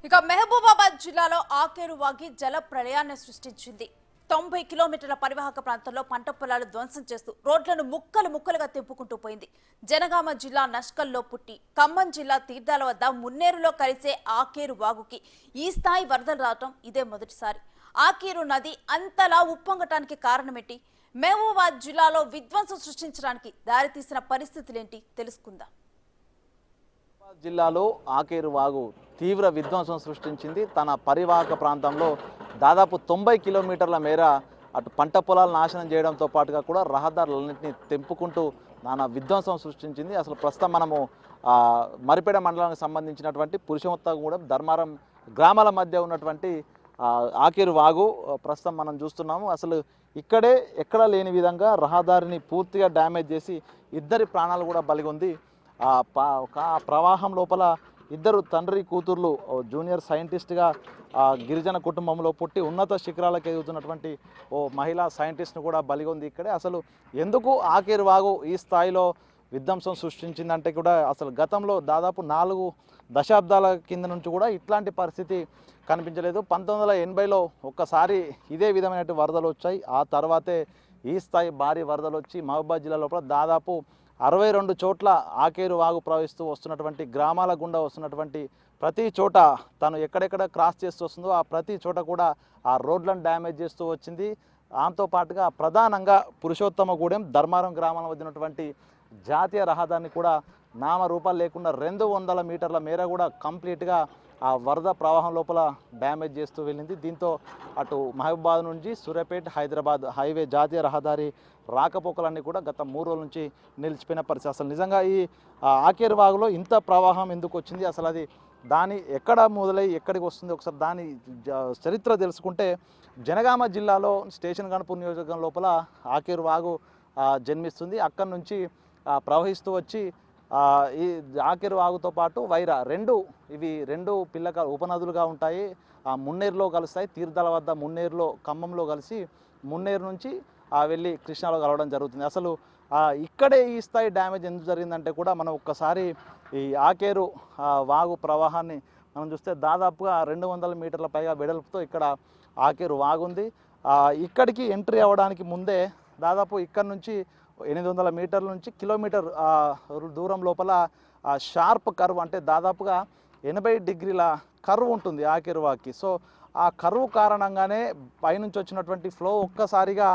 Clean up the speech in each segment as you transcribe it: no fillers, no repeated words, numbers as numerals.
ఇక మహబూబాబాద్ జిల్లాలో ఆకేరు వాగి జల ప్రళయాన్ని సృష్టించింది. 90 కిలోమీటర్ల పరివాహక ప్రాంతంలో పంట పొలాలు ధ్వంసం చేస్తూ రోడ్లను ముక్కలు ముక్కలుగా తెంపుకుంటూ పోయింది. జనగామ జిల్లా నష్కల్లో పుట్టి ఖమ్మం జిల్లా తీర్థాల వద్ద మున్నేరులో కలిసే ఆకేరు వాగుకి ఈ స్థాయి వరదలు రావటం ఇదే మొదటిసారి. ఆకేరు నది అంతలా ఉప్పొంగటానికి కారణమేంటి? మహబూబాబాద్ జిల్లాలో విధ్వంసం సృష్టించడానికి దారితీసిన పరిస్థితులేంటి తెలుసుకుందాం. జిల్లాలో ఆకేరు వాగు తీవ్ర విధ్వంసం సృష్టించింది. తన పరివాహక ప్రాంతంలో దాదాపు 90 కిలోమీటర్ల మేర అటు పంట పొలాలు నాశనం చేయడంతో పాటుగా కూడా రహదారులన్నింటినీ తెంపుకుంటూ నానా విధ్వంసం సృష్టించింది. అసలు ప్రస్తుతం మనము మరిపేడ మండలానికి సంబంధించినటువంటి పురుషోత్తగూడెం ధర్మారం గ్రామాల మధ్య ఉన్నటువంటి ఆకేరు వాగు ప్రస్తుతం మనం చూస్తున్నాము. అసలు ఇక్కడే ఎక్కడా లేని విధంగా రహదారిని పూర్తిగా డ్యామేజ్ చేసి ఇద్దరి ప్రాణాలు కూడా బలిగొంది. ప్రవాహం లోపల ఇద్దరు తండ్రి కూతుర్లు జూనియర్ సైంటిస్ట్గా గిరిజన కుటుంబంలో పుట్టి ఉన్నత శిఖరాలకు ఎదుగుతున్నటువంటి ఓ మహిళా సైంటిస్ట్ను కూడా బలిగొంది ఇక్కడే. అసలు ఎందుకు ఆకేరు వాగు ఈ స్థాయిలో విధ్వంసం సృష్టించిందంటే కూడా అసలు గతంలో దాదాపు 4 దశాబ్దాల కింద నుంచి కూడా ఇట్లాంటి పరిస్థితి కనిపించలేదు. 1980లో ఒక్కసారి ఇదే విధమైన వరదలు వచ్చాయి. ఆ తర్వాతే ఈ స్థాయి భారీ వరదలు వచ్చి మహబూబాబాద్ జిల్లా లోపల దాదాపు 62 చోట్ల ఆకేరు వాగు ప్రవహిస్తూ వస్తున్నటువంటి గ్రామాల గుండా వస్తున్నటువంటి ప్రతి చోట తను ఎక్కడెక్కడ క్రాస్ చేస్తూ వస్తుందో ఆ ప్రతి చోట కూడా ఆ రోడ్లను డ్యామేజ్ చేస్తూ వచ్చింది. దాంతోపాటుగా ప్రధానంగా పురుషోత్తమగూడెం ధర్మారం గ్రామాల మధ్య ఉన్నటువంటి జాతీయ రహదారిని కూడా నామరూపాలు లేకుండా 200 మీటర్ల మేర కూడా కంప్లీట్గా ఆ వరద ప్రవాహం లోపల డ్యామేజ్ చేస్తూ వెళ్ళింది. దీంతో అటు మహబూబాబాద్ నుంచి సూర్యాపేట హైదరాబాద్ హైవే జాతీయ రహదారి రాకపోకలన్నీ కూడా గత 3 రోజుల నుంచి నిలిచిపోయిన పరిస్థితి. అసలు నిజంగా ఈ ఆకేరు వాగులో ఇంత ప్రవాహం ఎందుకు వచ్చింది, అసలు అది దాని ఎక్కడ మొదలై ఎక్కడికి వస్తుంది, ఒకసారి దాని చరిత్ర తెలుసుకుంటే జనగామ జిల్లాలో స్టేషన్ గణపూర్ నియోజకవర్గం లోపల ఆకేరు వాగు జన్మిస్తుంది. అక్కడి నుంచి ప్రవహిస్తూ వచ్చి ఈ ఆకేరు వాగుతో పాటు వైరా ఇవి రెండు పిల్లక ఉపనదులుగా ఉంటాయి. మున్నేరులో కలుస్తాయి. తీర్థాల వద్ద మున్నేరులో ఖమ్మంలో కలిసి మున్నేరు నుంచి వెళ్ళి కృష్ణాలో కలవడం జరుగుతుంది. అసలు ఇక్కడే ఈ స్థాయి డ్యామేజ్ ఎందుకు జరిగిందంటే కూడా మనం ఒక్కసారి ఈ ఆకేరు వాగు ప్రవాహాన్ని మనం చూస్తే దాదాపుగా 200 మీటర్ల పైగా వెడల్పుతో ఇక్కడ ఆకేరు వాగు ఉంది. ఇక్కడికి ఎంట్రీ అవ్వడానికి ముందే దాదాపు ఇక్కడ నుంచి 800 మీటర్ల నుంచి కిలోమీటర్ దూరం లోపల షార్ప్ కర్వ్ అంటే దాదాపుగా 80 డిగ్రీల కర్వ్ ఉంటుంది ఆకేరు వాగుకి. సో ఆ కర్వ్ కారణంగానే పైనుంచి వచ్చినటువంటి ఫ్లో ఒక్కసారిగా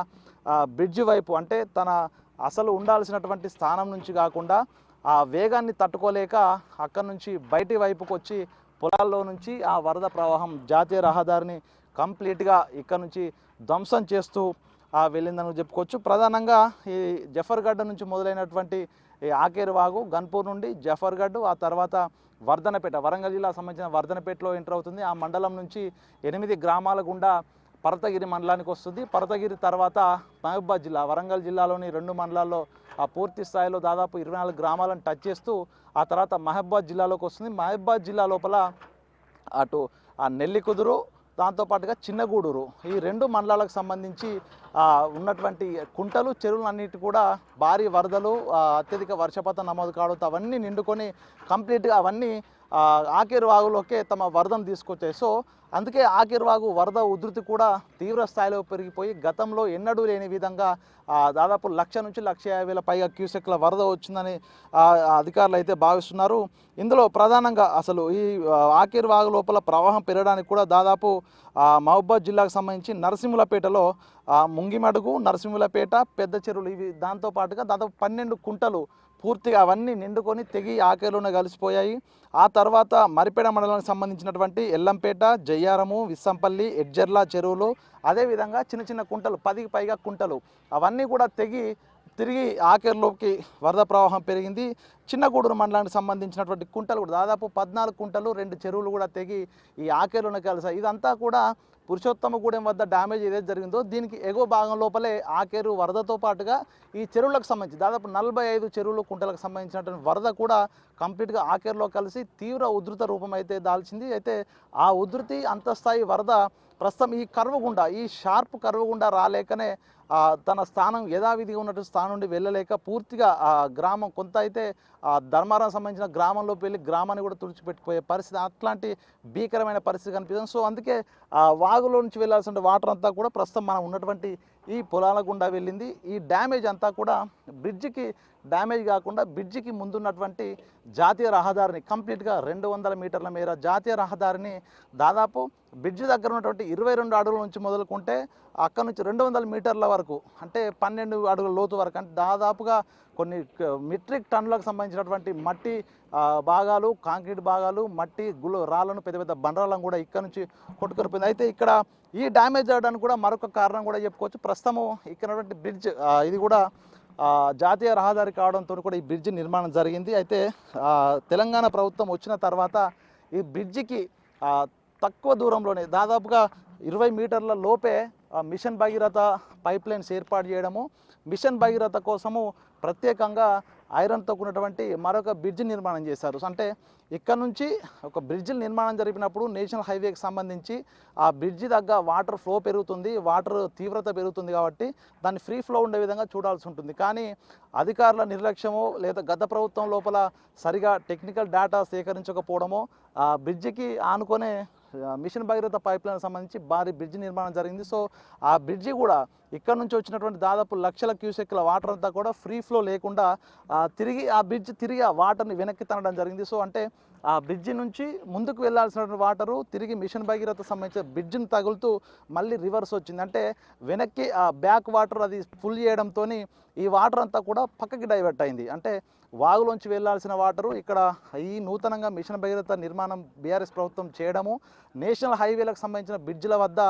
బ్రిడ్జి వైపు అంటే తన అసలు ఉండాల్సినటువంటి స్థానం నుంచి కాకుండా ఆ వేగాన్ని తట్టుకోలేక అక్కడి నుంచి బయటి వైపుకు వచ్చి పొలాల్లో నుంచి ఆ వరద ప్రవాహం జాతీయ రహదారిని కంప్లీట్గా ఇక్కడ నుంచి ధ్వంసం చేస్తూ వెళ్ళిందని చెప్పుకోవచ్చు. ప్రధానంగా ఈ జఫర్గఢ్ నుంచి మొదలైనటువంటి ఈ ఆకేరు వాగు గన్పూర్ నుండి జఫర్గఢ్, ఆ తర్వాత వర్ధనపేట వరంగల్ జిల్లాకు సంబంధించిన వర్ధనపేటలో ఎంటర్ అవుతుంది. ఆ మండలం నుంచి 8 గ్రామాల గుండా పర్వతగిరి మండలానికి వస్తుంది. పర్వతగిరి తర్వాత మహబూబాబాద్ జిల్లా వరంగల్ జిల్లాలోని 2 మండలాల్లో పూర్తి స్థాయిలో దాదాపు 24 గ్రామాలను టచ్ చేస్తూ ఆ తర్వాత మహబూబాబాద్ జిల్లాలోకి వస్తుంది. మహబూబాబాద్ జిల్లా లోపల అటు నెల్లికుదురు దాంతోపాటుగా చిన్నగూడూరు ఈ 2 మండలాలకు సంబంధించి ఉన్నటువంటి కుంటలు చెరువులు అన్నిటి కూడా భారీ వరదలు అత్యధిక వర్షపాతం నమోదు కావడంతో అవన్నీ నిండుకొని కంప్లీట్గా అవన్నీ ఆకేరు వాగులోకే తమ వరదను తీసుకొచ్చాయి. సో అందుకే ఆకేరు వాగు వరద ఉధృతి కూడా తీవ్ర స్థాయిలో పెరిగిపోయి గతంలో ఎన్నడూ లేని విధంగా దాదాపు 1,00,000 నుంచి 1,50,000 పైగా క్యూసెక్ల వరద వచ్చిందని అధికారులు అయితే భావిస్తున్నారు. ఇందులో ప్రధానంగా అసలు ఈ ఆకేరు వాగు లోపల ప్రవాహం పెరగడానికి కూడా దాదాపు మహబూబాబాద్ జిల్లాకు సంబంధించి నరసింహులపేటలో ముంగిమడుగు, నరసింహులపేట, పెద్ద చెరువులు ఇవి దాంతోపాటుగా దాదాపు 12 కుంటలు పూర్తిగా అవన్నీ నిండుకొని తెగి ఆకేరులోనే కలిసిపోయాయి. ఆ తర్వాత మరిపేడ మండలానికి సంబంధించినటువంటి ఎల్లంపేట, జయ్యారము, విస్సంపల్లి, ఎడ్జర్ల చెరువులు అదేవిధంగా చిన్న చిన్న కుంటలు 10కి పైగా కుంటలు అవన్నీ కూడా తెగి తిరిగి ఆకేరులోకి వరద ప్రవాహం పెరిగింది. చిన్నగూడూరు మండలానికి సంబంధించినటువంటి కుంటలు కూడా దాదాపు 14 కుంటలు 2 చెరువులు కూడా తెగి ఈ ఆకేరులోనే కలిసాయి. ఇదంతా కూడా పురుషోత్తమగూడెం వద్ద డ్యామేజ్ ఏదైతే జరిగిందో దీనికి ఎగువ భాగం లోపలే ఆకేరు వరదతో పాటుగా ఈ చెరువులకు సంబంధించి దాదాపు 45 చెరువులు కుంటలకు సంబంధించినటువంటి వరద కూడా కంప్లీట్గా ఆకేరులో కలిసి తీవ్ర ఉధృత రూపం అయితే దాల్చింది. అయితే ఆ ఉధృతి అంతస్థాయి వరద ప్రస్తుతం ఈ కర్వ్ గుండా ఈ షార్ప్ కర్వ్ గుండా రాలేకనే తన స్థానం యథావిధిగా ఉన్నటువంటి స్థానం నుండి వెళ్ళలేక పూర్తిగా ఆ గ్రామం కొంత అయితే ధర్మారం సంబంధించిన గ్రామంలోకి వెళ్ళి గ్రామాన్ని కూడా తుడిచిపెట్టిపోయే పరిస్థితి, అట్లాంటి భీకరమైన పరిస్థితి కనిపిస్తుంది. సో అందుకే ఆ వాగులో నుంచి వెళ్ళాల్సిన వాటర్ అంతా కూడా ప్రస్తుతం మనం ఉన్నటువంటి ఈ పొలాల గుండా వెళ్ళింది. ఈ డ్యామేజ్ అంతా కూడా బ్రిడ్జికి డ్యామేజ్ కాకుండా బ్రిడ్జికి ముందున్నటువంటి జాతీయ రహదారిని కంప్లీట్గా 200 మీటర్ల మేర జాతీయ రహదారిని దాదాపు బ్రిడ్జి దగ్గర ఉన్నటువంటి 22 అడుగుల నుంచి మొదలుకుంటే అక్కడ నుంచి 200 మీటర్ల వరకు, అంటే 12 అడుగుల లోతు వరకు, అంటే దాదాపుగా కొన్ని మెట్రిక్ టన్నులకు సంబంధించినటువంటి మట్టి భాగాలు, కాంక్రీట్ భాగాలు, మట్టి రాళ్ళను, పెద్ద పెద్ద బండరాలను కూడా ఇక్కడ నుంచి కొట్టుకొనిపోయింది. అయితే ఇక్కడ ఈ డ్యామేజ్ అవడానికి కూడా మరొక కారణం కూడా చెప్పుకోవచ్చు. ప్రస్తుతము ఇక్కడ ఉన్నటువంటి బ్రిడ్జ్ ఇది కూడా జాతీయ రహదారి కావడంతో కూడా ఈ బ్రిడ్జి నిర్మాణం జరిగింది. అయితే తెలంగాణ ప్రభుత్వం వచ్చిన తర్వాత ఈ బ్రిడ్జికి తక్కువ దూరంలోనే దాదాపుగా 20 మీటర్ల లోపే మిషన్ భగీరథ పైప్ లైన్స్ ఏర్పాటు చేయడము, మిషన్ భగీరథ కోసము ప్రత్యేకంగా ఐరన్తో కూడినటువంటి మరొక బ్రిడ్జి నిర్మాణం చేశారు. అంటే ఇక్కడ నుంచి ఒక బ్రిడ్జి నిర్మాణం జరిపినప్పుడు నేషనల్ హైవేకి సంబంధించి ఆ బ్రిడ్జి దగ్గర వాటర్ ఫ్లో పెరుగుతుంది, వాటర్ తీవ్రత పెరుగుతుంది, కాబట్టి దాన్ని ఫ్రీ ఫ్లో ఉండే విధంగా చూడాల్సి ఉంటుంది. కానీ అధికారుల నిర్లక్ష్యమో లేదా గత ప్రభుత్వం లోపల సరిగా టెక్నికల్ డేటా సేకరించకపోవడమో ఆ బ్రిడ్జికి ఆనుకొనే మిషన్ భగీరథ పైప్ లైన్ సంబంధించి భారీ బ్రిడ్జి నిర్మాణం జరిగింది. సో ఆ బ్రిడ్జి కూడా ఇక్కడ నుంచి వచ్చినటువంటి దాదాపు లక్షల క్యూసెక్ల వాటర్ అంతా కూడా ఫ్రీ ఫ్లో లేకుండా తిరిగి ఆ బ్రిడ్జ్ తిరిగి ఆ వాటర్ని వెనక్కి తనడం జరిగింది. సో అంటే ఆ బ్రిడ్జి నుంచి ముందుకు వెళ్లాల్సినటువంటి వాటరు తిరిగి మిషన్ భగీరథ సంబంధించిన బ్రిడ్జిని తగులుతూ మళ్ళీ రివర్స్ వచ్చింది. అంటే వెనక్కి ఆ బ్యాక్ వాటర్ అది ఫుల్ చేయడంతో ఈ వాటర్ అంతా కూడా పక్కకి డైవర్ట్ అయింది. అంటే వాగులోంచి వెళ్లాల్సిన వాటరు ఇక్కడ ఈ నూతనంగా మిషన్ భగీరథ నిర్మాణం బీఆర్ఎస్ ప్రభుత్వం చేయడము, నేషనల్ హైవేలకు సంబంధించిన బ్రిడ్జిల వద్ద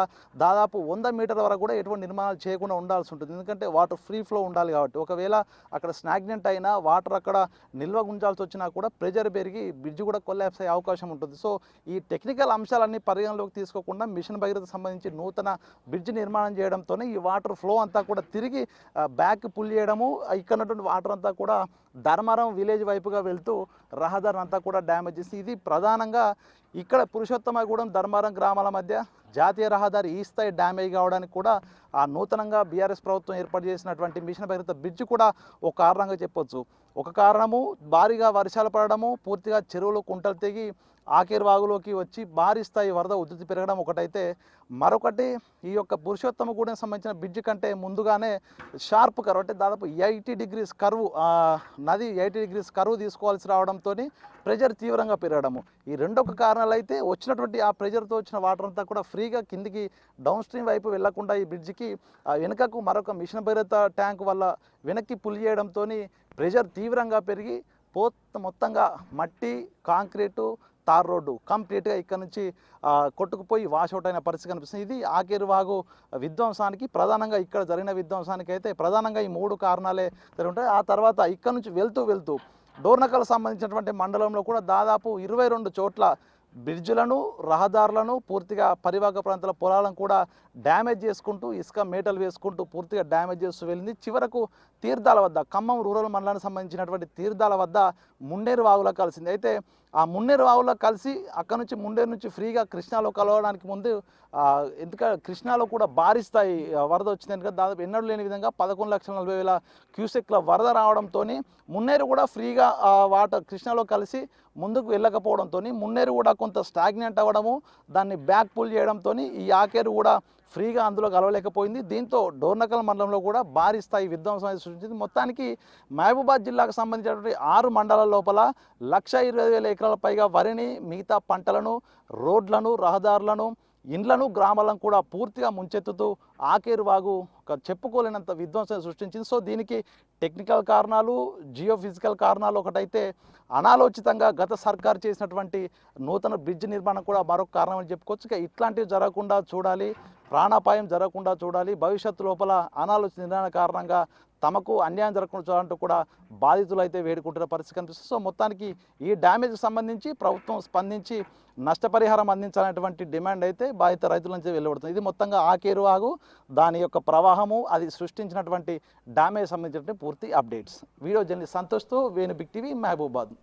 దాదాపు 100 మీటర్ల వరకు కూడా ఎటువంటి నిర్మాణాలు చేయకుండా ఉండాల్సి ఉంటుంది. ఎందుకంటే వాటర్ ఫ్రీ ఫ్లో ఉండాలి కాబట్టి. ఒకవేళ అక్కడ స్నాగ్నెంట్ అయినా వాటర్ అక్కడ నిల్వ ఉంచాల్సి వచ్చినా కూడా ప్రెజర్ పెరిగి బ్రిడ్జ్ కూడా కొల్లాప్స్ అయ్యే అవకాశం ఉంటుంది. సో ఈ టెక్నికల్ అంశాలన్నీ పరిగణలోకి తీసుకోకుండా మిషన్ భగీరథ సంబంధించి నూతన బ్రిడ్జ్ నిర్మాణం చేయడంతోనే ఈ వాటర్ ఫ్లో అంతా కూడా తిరిగి బ్యాక్ పుల్ చేయడము, ఇక్కడ ఉన్నటువంటి వాటర్ అంతా కూడా ధర్మారం విలేజ్ వైపుగా వెళ్తూ రహదారిని అంతా కూడా డ్యామేజ్ చేసి, ఇది ప్రధానంగా ఇక్కడ పురుషోత్తమగూడెం ధర్మారం గ్రామాల మధ్య జాతీయ రహదారి ఈ స్థాయి డ్యామేజ్ కావడానికి కూడా ఆ నూతనంగా బీఆర్ఎస్ ప్రభుత్వం ఏర్పాటు చేసినటువంటి మిషన్ భగీరథ బ్రిడ్జ్ కూడా ఒక కారణంగా చెప్పొచ్చు. ఒక కారణము భారీగా వర్షాలు పడడము, పూర్తిగా చెరువులు కుంటలు తెగి ఆకేరు వాగులోకి వచ్చి భారీ స్థాయి వరద ఉధృతి పెరగడం ఒకటైతే, మరొకటి ఈ యొక్క పురుషోత్తమగూడెం సంబంధించిన బ్రిడ్జ్ కంటే ముందుగానే షార్ప్ కర్వ్, అంటే దాదాపు 80 డిగ్రీస్ కర్వ్, నది 80 డిగ్రీస్ కర్వ్ తీసుకోవాల్సి రావడంతో ప్రెజర్ తీవ్రంగా పెరగడము, ఈ రెండొక కారణాలు అయితే వచ్చినటువంటి ఆ ప్రెజర్తో వచ్చిన వాటర్ అంతా కూడా ఫ్రీగా కిందికి డౌన్ స్ట్రీమ్ వైపు వెళ్లకుండా ఈ బ్రిడ్జికి వెనుకకు మరొక మిషన్ భగీరథ ట్యాంక్ వల్ల వెనక్కి పుల్ చేయడంతో ప్రెజర్ తీవ్రంగా పెరిగి మొత్తంగా మట్టి, కాంక్రీటు, తార్ రోడ్డు కంప్లీట్గా ఇక్కడ నుంచి కొట్టుకుపోయి వాషౌట్ అయిన పరిస్థితి కనిపిస్తుంది. ఇది ఆకేరు వాగు విధ్వంసానికి ప్రధానంగా ఇక్కడ జరిగిన విధ్వంసానికి అయితే ప్రధానంగా ఈ 3 కారణాలే జరుగుతాయి. ఆ తర్వాత ఇక్కడ నుంచి వెళ్తూ డోర్నకల్ సంబంధించినటువంటి మండలంలో కూడా దాదాపు 22 చోట్ల బ్రిడ్జులను, రహదారులను, పూర్తిగా పరివాహక ప్రాంతాల పొలాలను కూడా డ్యామేజ్ చేసుకుంటూ ఇసుక మేటలు వేసుకుంటూ పూర్తిగా డ్యామేజ్ చేస్తూ వెళ్ళింది. చివరకు తీర్థాల వద్ద ఖమ్మం రూరల్ మండలానికి సంబంధించినటువంటి తీర్థాల వద్ద మున్నేరు వాగులో కలిసింది. అయితే ఆ మున్నేరు వాగులో కలిసి అక్కడ నుంచి మున్నేరు నుంచి ఫ్రీగా కృష్ణాలో కలవడానికి ముందు ఎందుకంటే కృష్ణాలో కూడా భారీ స్థాయి వరద వచ్చింది. ఎందుకంటే దాదాపు ఎన్నడూ లేని విధంగా 11,40,000 క్యూసెక్ల వరద రావడంతో మున్నేరు కూడా ఫ్రీగా వాటర్ కృష్ణాలో కలిసి ముందుకు వెళ్ళకపోవడంతో మున్నేరు కూడా కొంత స్టాగ్నెంట్ అవ్వడము, దాన్ని బ్యాక్ పుల్ చేయడంతో ఈ ఆకేరు కూడా ఫ్రీగా అందులో కలవలేకపోయింది. దీంతో డోర్నకల్ మండలంలో కూడా భారీ స్థాయి విధ్వంసం సృష్టించింది. మొత్తానికి మహబూబాద్ జిల్లాకు సంబంధించినటువంటి 6 మండలాల లోపల 1,20,000 ఎకరాల పైగా వరిని, మిగతా పంటలను, రోడ్లను, రహదారులను, ఇండ్లను, గ్రామాలను కూడా పూర్తిగా ముంచెత్తుతూ ఆకేరు వాగు ఒక చెప్పుకోలేనంత విధ్వంసం సృష్టించింది. సో దీనికి టెక్నికల్ కారణాలు, జియోఫిజికల్ కారణాలు ఒకటైతే, అనాలోచితంగా గత సర్కారు చేసినటువంటి నూతన బ్రిడ్జ్ నిర్మాణం కూడా మరొక కారణం అని చెప్పుకోవచ్చు. ఇక ఇట్లాంటివి జరగకుండా చూడాలి, ప్రాణాపాయం జరగకుండా చూడాలి, భవిష్యత్తు లోపల అనాలోచిత నిర్ణయాల కారణంగా తమకు అన్యాయం జరగకుండా చూడాలంటూ కూడా బాధితులు అయితే వేడుకుంటున్న పరిస్థితి కనిపిస్తుంది. సో మొత్తానికి ఈ డ్యామేజ్కి సంబంధించి ప్రభుత్వం స్పందించి నష్టపరిహారం అందించాలనేటువంటి డిమాండ్ అయితే బాధిత రైతుల నుంచి వెలువడుతుంది. ఇది మొత్తంగా ఆకేరు వాగు, దాని యొక్క ప్రవాహము, అది సృష్టించినటువంటి డ్యామేజ్ సంబంధించినటువంటి పూర్తి అప్డేట్స్. వీడియో జర్నలిస్ట్ సంతోష్తో వేణు బిగ్ టీవీ, మహబూబాద్.